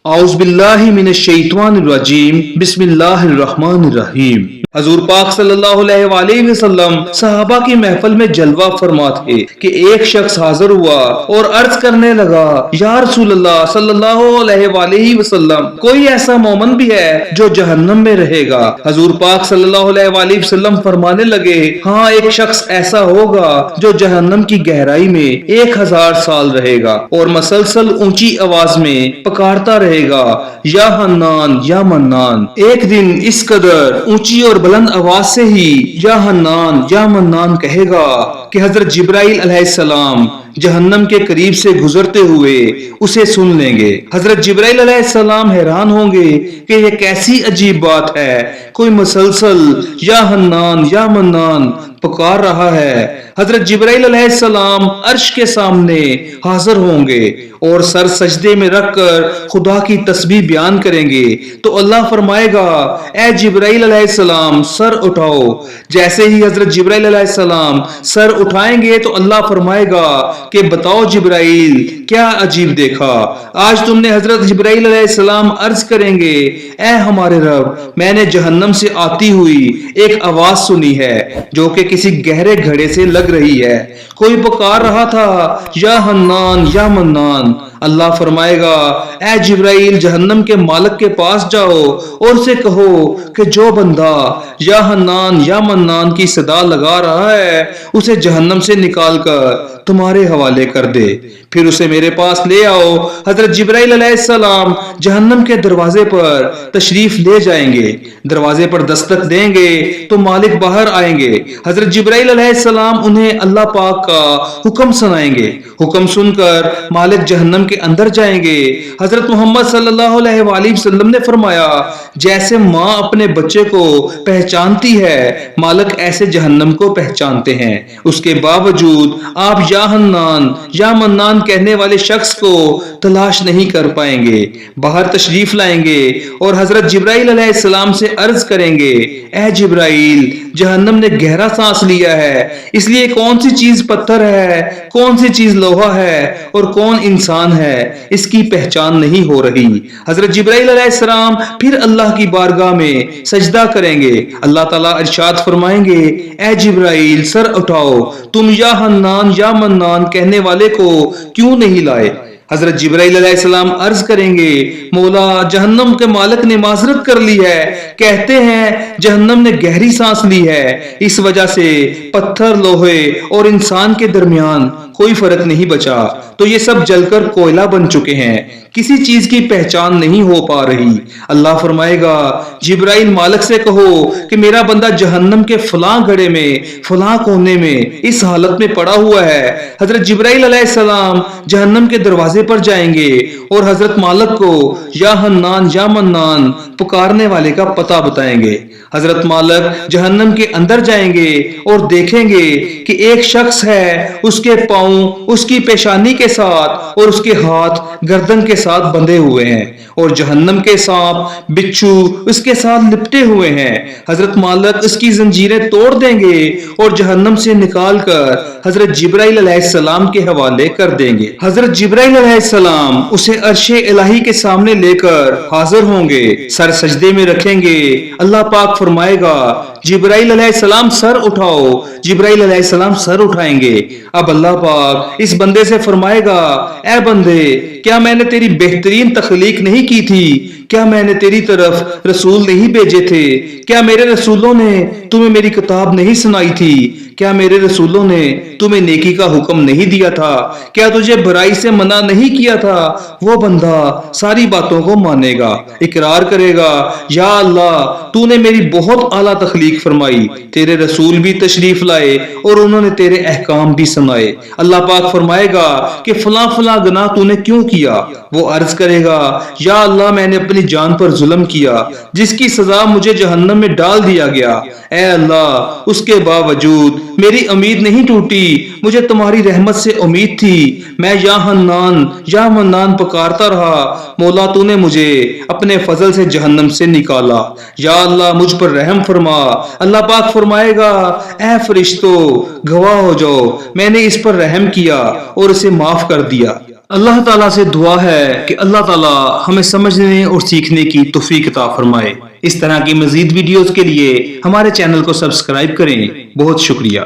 اعوذ باللہ من الشیطان الرجیم بسم اللہ الرحمن الرحیم۔ حضور پاک صلی اللہ علیہ وآلہ وسلم صحابہ کی محفل میں جلوہ فرما تھے کہ ایک شخص حاضر ہوا اور عرض کرنے لگا، یا رسول اللہ صلی اللہ علیہ وآلہ وسلم، کوئی ایسا مومن بھی ہے جو جہنم میں رہے گا؟ حضور پاک صلی اللہ علیہ وآلہ وسلم فرمانے لگے، ہاں، ایک شخص ایسا ہوگا جو جہنم کی گہرائی میں 1000 سال رہے گا اور مسلسل اونچی آواز میں پکارتا رہے گا، یا حنان یا منان۔ ایک دن اس قدر اونچی اور بلند آواز سے ہی یا حنان یا منان کہے گا کہ حضرت جبرائیل علیہ السلام جہنم کے قریب سے گزرتے ہوئے اسے سن لیں گے۔ حضرت جبرائیل علیہ السلام حیران ہوں گے کہ یہ کیسی عجیب بات ہے، کوئی مسلسل یا حنان یا منان پکار رہا ہے۔ حضرت جبرائیل علیہ السلام عرش کے سامنے حاضر ہوں گے اور سر سجدے میں رکھ کر خدا کی تسبیح بیان کریں گے تو اللہ فرمائے گا، اے جبرائیل علیہ السلام سر اٹھاؤ۔ جیسے ہی حضرت جبرائیل علیہ السلام سر اٹھائیں گے تو اللہ فرمائے گا کہ بتاؤ جبرائیل، کیا عجیب دیکھا؟ آج تم نے حضرت جبرائیل علیہ السلام عرض کریں گے، اے ہمارے رب، میں نے جہنم سے آتی ہوئی ایک آواز سنی ہے جو کہ کسی گہرے گھڑے سے لگ رہی ہے، کوئی پکار رہا تھا، یا حنان یا منان۔ اللہ فرمائے گا، اے جبرائیل، جہنم کے مالک کے پاس جاؤ اور اسے کہو کہ جو بندہ یا حنان یا منان کی صدا لگا رہا ہے اسے جہنم سے نکال کر تمہارے حوالے کر دے، پھر اسے میرے پاس لے آؤ۔ حضرت جبرائیل علیہ السلام جہنم کے دروازے پر تشریف لے جائیں گے، دروازے پر دستک دیں گے تو مالک باہر آئیں گے۔ حضرت جبرائیل علیہ السلام انہیں اللہ پاک کا حکم سنائیں گے، حکم سن کر مالک جہنم کے اندر جائیں گے۔ حضرت محمد صلی اللہ علیہ وآلہ وسلم نے فرمایا، جیسے ماں اپنے بچے کو پہچانتی ہے، مالک ایسے جہنم کو پہچانتے ہیں، اس کے باوجود آپ یا حنان یا منان کہنے والے شخص کو تلاش نہیں کر پائیں گے۔ باہر تشریف لائیں گے اور حضرت جبرائیل علیہ السلام سے عرض کریں گے، اے جبرائیل، جہنم نے گہرا سانس لیا ہے، اس لیے کون سی چیز پتھر ہے، کون سی چیز لوہا ہے اور کون انسان ہے، اس کی پہچان نہیں ہو رہی۔ حضرت جبرائیل علیہ السلام پھر اللہ کی بارگاہ میں سجدہ کریں گے، اللہ تعالیٰ ارشاد فرمائیں گے، اے جبرائیل سر اٹھاؤ، تم یا حنان یا منان کہنے والے کو کیوں نہیں لائے؟ حضرت جبرائیل علیہ السلام عرض کریں گے، مولا، جہنم کے مالک نے معذرت کر لی ہے، کہتے ہیں جہنم نے گہری سانس لی ہے، اس وجہ سے پتھر، لوہے اور انسان کے درمیان کوئی فرق نہیں بچا، تو یہ سب جل کر کوئلہ بن چکے ہیں، کسی چیز کی پہچان نہیں ہو پا رہی۔ اللہ فرمائے گا، جبرائیل، مالک سے کہو کہ میرا بندہ جہنم کے فلاں گڑھے میں، فلاں کونے میں اس حالت میں پڑا ہوا ہے۔ حضرت جبرائیل علیہ السلام جہنم کے دروازے پر جائیں گے اور حضرت مالک کو یا حنان یا منان پکارنے والے کا پتہ بتائیں گے۔ حضرت مالک جہنم کے اندر جائیں گے اور دیکھیں گے کہ ایک شخص ہے، اس کے پاؤں اس کی پیشانی کے ساتھ اور اس کے ہاتھ گردن کے ساتھ بندھے ہوئے ہیں اور جہنم کے سانپ، بچھو اس کے ساتھ لپٹے ہوئے ہیں۔ حضرت مالک اس کی زنجیریں توڑ دیں گے اور جہنم سے نکال کر حضرت جبرائیل علیہ السلام کے حوالے کر دیں گے۔ حضرت جبرائیل علیہ السلام اسے عرش الہی کے سامنے لے کر حاضر ہوں گے، سر سجدے میں رکھیں گے۔ اللہ پاک فرمائے گا، جبرائیل علیہ السلام سر اٹھاؤ۔ جبرائیل علیہ السلام سر اٹھائیں گے۔ اب اللہ پاک اس بندے سے فرمائے گا، اے بندے، کیا میں نے تیری بہترین تخلیق نہیں کی تھی؟ کیا میں نے تیری طرف رسول نہیں بھیجے تھے؟ کیا میرے رسولوں نے تمہیں میری کتاب نہیں سنائی تھی؟ کیا میرے رسولوں نے تمہیں نیکی کا حکم نہیں دیا تھا؟ کیا تجھے برائی سے منع نہیں کیا تھا؟ وہ بندہ ساری باتوں کو مانے گا، اقرار کرے گا، یا اللہ، تو نے میری بہت اعلیٰ تخلیق فرمائی، تیرے رسول بھی تشریف لائے اور انہوں نے تیرے احکام بھی سنائے۔ اللہ پاک فرمائے گا کہ فلاں فلاں گناہ تو نے کیوں کیا؟ وہ عرض کرے گا، یا اللہ، میں نے اپنی جان پر ظلم کیا، جس کی سزا مجھے جہنم میں ڈال دیا گیا۔ اے اللہ، اس کے باوجود میری امید نہیں ٹوٹی، مجھے تمہاری رحمت سے امید تھی، میں یا حنان یا منان پکارتا رہا، مولا تو نے مجھے اپنے فضل سے جہنم سے نکالا، یا اللہ مجھ پر رحم فرما۔ اللہ پاک فرمائے گا، اے فرشتو، گواہ ہو جاؤ، میں نے اس پر رحم کیا اور اسے معاف کر دیا۔ اللہ تعالیٰ سے دعا ہے کہ اللہ تعالیٰ ہمیں سمجھنے اور سیکھنے کی توفیق عطا فرمائے۔ اس طرح کی مزید ویڈیوز کے لیے ہمارے چینل کو سبسکرائب کریں۔ بہت شکریہ۔